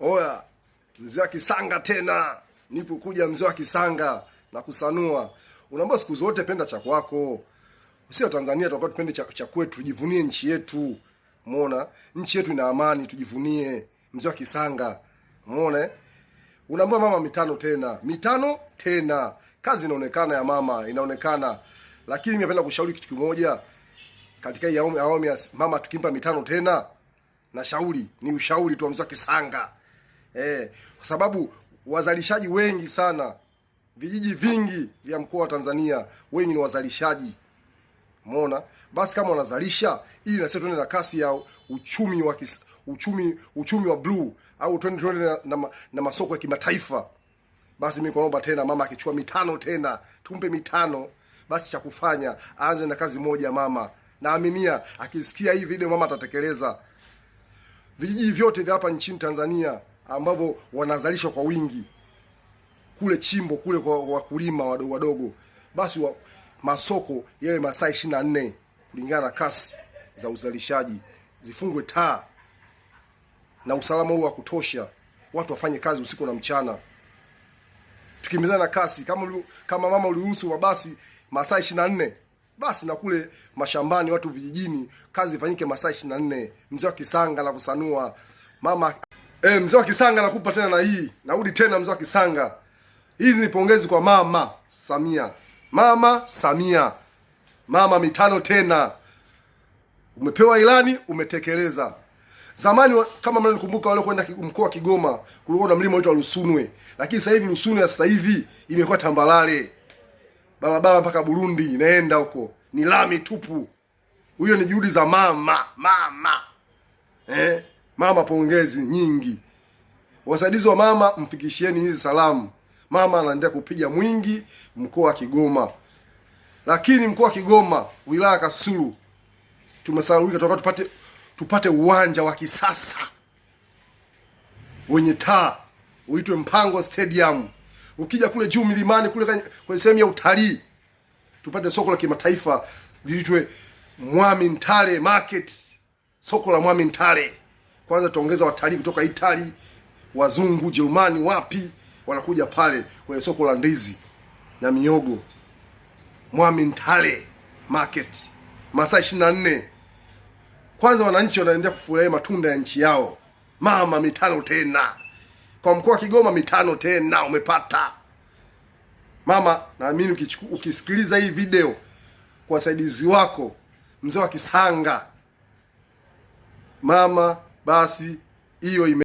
Oya, mzee wa Kisanga tena. Nipo kuja mzee wa Kisanga na kusanua. Unaomba siku zote penda cha kwako. Sisi wa Tanzania tunataka tupende cha kwetu, tujivunie nchi yetu. Umeona? Nchi yetu ina amani, tujivunie. Mzee wa Kisanga. Umeona? Unaomba mama mitano tena. Mitano tena. Kazi inaonekana ya mama, inaonekana. Lakini mimi napenda kushauri kitu kimoja. Katika hii awamu ya mama tukimpa mitano tena, na shauri ni ushauri tu wa mzee wa Kisanga. Kwa sababu wazalishaji wengi sana, vijiji vingi vya mkoa wa Tanzania wengi ni wazalishaji. Umeona? Basi kama wanazalisha, ili na sisi tuende na kasi ya uchumi wa blue, au tuende na masoko ya kimataifa. Basi mimi naomba tena mama akichukua mitano tena, tumpe mitano, basi cha kufanya aanze na kazi moja mama. Naaminia akisikia hii video mama atatekeleza. Vijiji vyote vya hapa nchini Tanzania ambavyo wanazalisha kwa wingi, kule chimbo kule kwa wakulima wadogo wadogo, basi masoko yawe masaa 24 kulingana na kasi za uzalishaji, zifungwe taa na usalama huu wa kutosha, watu wafanye kazi usiku na mchana. Tukimbizana na kasi, kama mama uliruhusu mabasi masaa 24, basi na kule mashambani watu vijijini kazi ifanyike masaa 24. Mzee wa Kisanga na kusanua mama. Mzee wa Kisanga nakupa tena na hii. Narudi tena mzee wa Kisanga. Hizi ni pongezi kwa mama Samia. Mama Samia. Mama mitano tena. Umepewa ilani, umetekeleza. Zamani kama mnakumbuka wale kwenda mkoa wa Kigoma, kulikuwa na mlima unaitwa Lusunwe. Lakini sasa hivi Lusunwe sasa hivi imekuwa tambalale. Barabara mpaka Burundi inaenda huko. Ni lami tupu. Huyo ni juhudi za mama. Mama pongezi nyingi. Wasaidizi wa mama mfikishieni hizi salamu. Mama anaendelea kupiga mwingi mkoa wa Kigoma. Lakini mkoa wa Kigoma, wilaya Kasulu, tumesahauika, tunataka tupate uwanja wa kisasa wenye taa, uitwe Mpango Stadium. Ukija kule juu milimani kule kwenye sehemu ya utalii, tupate soko la kimataifa liitwe Mwami Ntale Market. Soko la Mwami Ntale. Kwanza tuongeza watalii kutoka Italy, wazungu, Jerumani, wapi wanakuja pale kwenye soko la ndizi na miogo. Mwami Ntale Market. Masaa 24. Kwanza wananchi wanaendelea kufurahia matunda ya nchi yao. Mama mitano tena. Kwa mkoa wa Kigoma mitano tena umepata. Mama, naamini ukisikiliza hii video kwa wasaidizi wako, mzee wa Kisanga, mama, basi hiyo